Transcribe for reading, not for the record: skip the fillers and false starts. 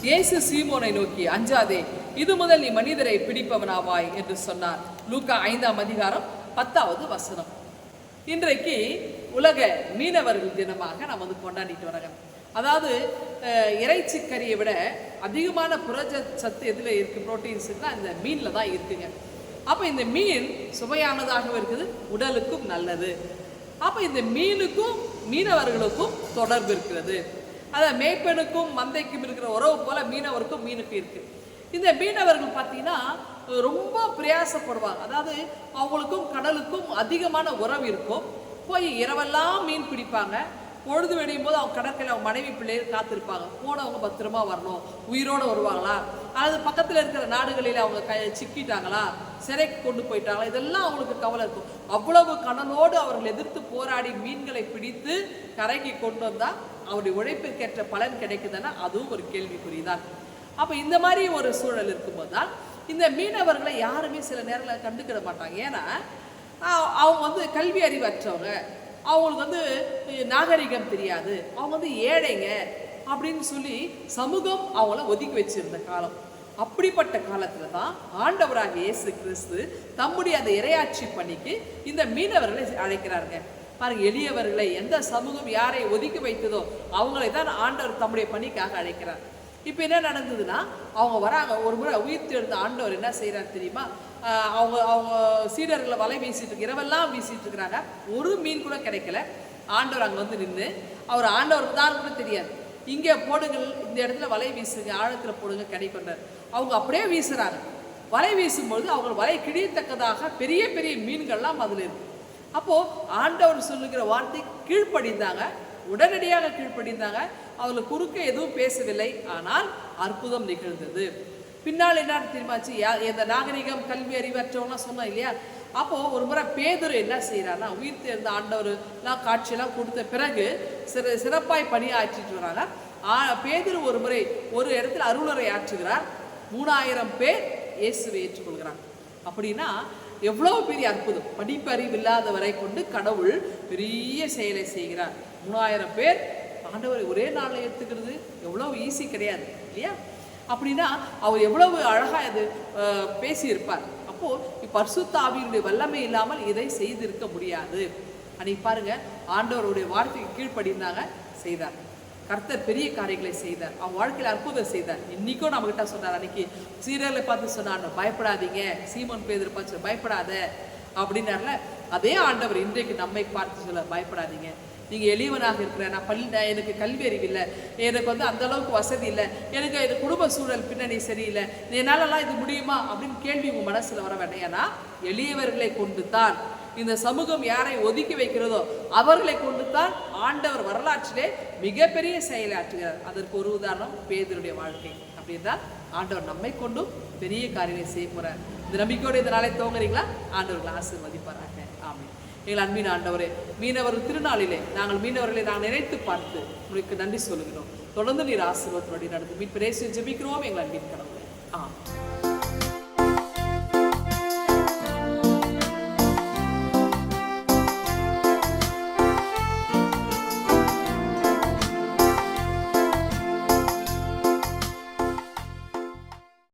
இயேசு சீமோனை நோக்கி, அஞ்சாதே, இது முதல் நீ மனிதரை பிடிப்பவனாவாய் என்று சொன்னார். லூக்கா 5ஆம் அதிகாரம் 10வது வசனம். இன்றைக்கு உலக மீனவர்கள் தினமாக நாம் வந்து கொண்டாடிட்டு வராங்க. அதாவது இறைச்சி கறியை விட அதிகமான புரத சத்து எதில் இருக்குது, புரோட்டீன்ஸுன்னா இந்த மீனில் தான் இருக்குங்க. அப்போ இந்த மீன் சுவையானதாகவும் இருக்குது, உடலுக்கும் நல்லது. அப்போ இந்த மீனுக்கும் மீனவர்களுக்கும் தொடர்பு இருக்கிறது. அதை மேய்ப்பனுக்கும் மந்தைக்கும் இருக்கிற உறவு போல மீனவருக்கும் மீனுக்கும் இருக்குது. இந்த மீனவர்கள் பார்த்தீங்கன்னா ரொம்ப பிரயாசப்படுவாங்க. அதாவது அவங்களுக்கும் கடலுக்கும் அதிகமான உறவு இருக்கும். போய் இரவெல்லாம் மீன் பிடிப்பாங்க. பொழுது வெடியும் போது அவங்க கடற்கரையில் அவங்க மனைவி பிள்ளைகள் காத்திருப்பாங்க. போனவங்க பத்திரமா வரணும், உயிரோடு வருவாங்களா, அல்லது பக்கத்தில் இருக்கிற நாடுகளில் அவங்க சிக்கிட்டாங்களா, சிறைக்கு கொண்டு போயிட்டாங்களா, இதெல்லாம் அவங்களுக்கு கவலை இருக்கும். அவ்வளவு கனலோடு அவர்கள் எதிர்த்து போராடி மீன்களை பிடித்து கரைக்கு கொண்டு வந்தால் அவருடைய உழைப்பிற்கேற்ற பலன் கிடைக்குதுன்னா அதுவும் ஒரு கேள்விக்குறிதான். அப்போ இந்த மாதிரி ஒரு சூழல் இருக்கும்போது தான் இந்த மீனவர்களை யாருமே சில நேரங்களில் கண்டுக்கிட மாட்டாங்க. ஏன்னா அவங்க வந்து கல்வி அறிவற்றவங்க, அவங்களுக்கு வந்து நாகரிகம் தெரியாது, அவங்க வந்து ஏழைங்க அப்படின்னு சொல்லி சமூகம் அவங்கள ஒதுக்கி வச்சிருந்த காலம். அப்படிப்பட்ட காலத்தில் தான் ஆண்டவராக இயேசு கிறிஸ்து தம்முடைய அந்த இறையாட்சி பணிக்கு இந்த மீனவர்களை அழைக்கிறாருங்க. பாருங்க, எளியவர்களை எந்த சமூகம் யாரை ஒதுக்கி வைத்ததோ அவங்களை தான் ஆண்டவர் தம்முடைய பணிக்காக அழைக்கிறார். இப்போ என்ன நடந்ததுன்னா, அவங்க வராங்க. ஒரு முறை உயிர் தெழுந்த ஆண்டவர் என்ன செய்கிறார் தெரியுமா? அவங்க சீடர்களை வலை வீசிட்டு இரவெல்லாம் வீசிட்டு இருக்கிறாங்க. ஒரு மீன் கூட கிடைக்கல. ஆண்டவர் அங்கே வந்து நின்று, அவர் ஆண்டவருக்கு தான் கூட தெரியாது, இங்கே போடுங்கள், இந்த இடத்துல வலை வீசுங்க, ஆழத்தில் போடுங்க, கிடைக்கின்றார். அவங்க அப்படியே வீசுகிறாங்க. வலை வீசும்பொழுது அவங்க வலை கிழியத்தக்கதாக பெரிய பெரிய மீன்கள்லாம் அதில் இருக்கு. அப்போது ஆண்டவர் சொல்லுகிற வார்த்தை கீழ்ப்படிந்தாங்க, உடனடியாக கீழ்ப்படிந்தாங்க. அவங்களுக்கு குறுக்க எதுவும் பேசவில்லை. ஆனால் அற்புதம் நிகழ்ந்தது. பின்னால் என்ன தெரியுமாச்சு? இந்த நாகரிகம் கல்வி அறிவற்றவங்களாம் சொன்னோம் இல்லையா? அப்போது ஒரு முறை பேதுரு என்ன செய்கிறாருன்னா, உயிர் தேர்ந்த ஆண்டவர்லாம் காட்சியெல்லாம் கொடுத்த பிறகு சிறப்பாய் பணியாற்றிட்டு வராங்க. பேதுரு ஒரு முறை ஒரு இடத்துல அருளுரை ஆற்றுகிறார். 3000 பேர் இயேசுவை ஏற்றுக்கொள்கிறாங்க. அப்படின்னா எவ்வளோ பெரிய அற்புதம்! படிப்பறிவு இல்லாதவரை கொண்டு கடவுள் பெரிய செயலை செய்கிறார். 3000 பேர் ஆண்டவரை ஒரே நாளில் ஏற்றுக்கிறது எவ்வளோ ஈஸி கிடையாது இல்லையா? அப்படின்னா அவர் எவ்வளவு அழகாக அது பேசியிருப்பார். அப்போது பரிசுத்த ஆவியினுடைய வல்லமை இல்லாமல் இதை செய்திருக்க முடியாது. அன்னைக்கு பாருங்க, ஆண்டவருடைய வார்த்தைக்கு கீழ்ப்படிந்தாங்க, செய்தார். கர்த்தர் பெரிய காரியங்களை செய்தார். அவங்க வாழ்க்கையில் அற்புதம் செய்தார். இன்னைக்கும் நம்மகிட்ட சொன்னார். அன்னைக்கு சீரியலை பார்த்து சொன்னார், பயப்படாதீங்க, சீமோன் பேதுரு பார்த்து பயப்படாத அப்படின்னார்ல. அதே ஆண்டவர் இன்றைக்கு நம்மை பார்த்து சொல்ல, பயப்படாதீங்க, நீங்கள் எளியவனாக இருக்கிற, நான் எனக்கு கல்வி அறிவில்லை, எனக்கு வந்து அந்த அளவுக்கு வசதி இல்லை, எனக்கு குடும்ப சூழல் பின்னணி சரியில்லை, என்னாலலாம் இது முடியுமா அப்படின்னு கேள்வி உங்கள் மனசில் வர வேண்டாம். ஏன்னா எளியவர்களை கொண்டு தான் இந்த சமூகம் யாரை ஒதுக்கி வைக்கிறதோ அவர்களை கொண்டு தான் ஆண்டவர் வரலாற்றிலே மிகப்பெரிய செயலாற்றுகிறார். அதற்கு ஒரு உதாரணம் பேதுருடைய வாழ்க்கை. அப்படின்றால் ஆண்டவர் நம்மை கொண்டும் பெரிய காரியங்களை செய்ய போகிறார். இந்த நம்பிக்கையோடு இந்த நாளை துவங்குறீங்களா? ஆண்டவர்களை ஆசீர்வதிப்பாராக. ஆமென். எங்கள் அன்பின் ஆண்டவரே, மீனவர் திருநாளிலே நாங்கள் மீனவர்களை நாங்கள் நினைத்து பார்த்து உங்களுக்கு நன்றி சொல்லுகிறோம். தொடர்ந்து நீர் ஆசீர்வாதத்தோடு நடந்து மீட்பு ஜெபிக்கிறோம் எங்கள் அன்பின் கடவுளே. ஆமென்.